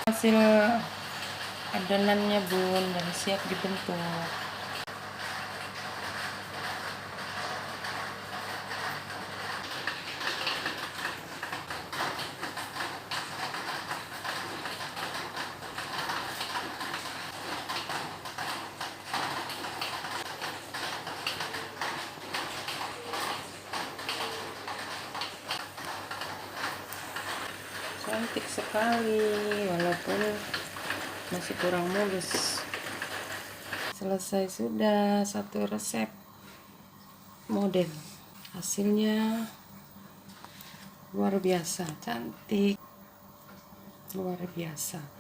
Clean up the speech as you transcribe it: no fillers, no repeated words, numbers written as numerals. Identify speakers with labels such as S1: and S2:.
S1: Hasil adonannya bun, dan siap dibentuk. Cantik sekali walaupun masih kurang mulus. Selesai sudah satu resep model. Hasilnya luar biasa cantik, luar biasa.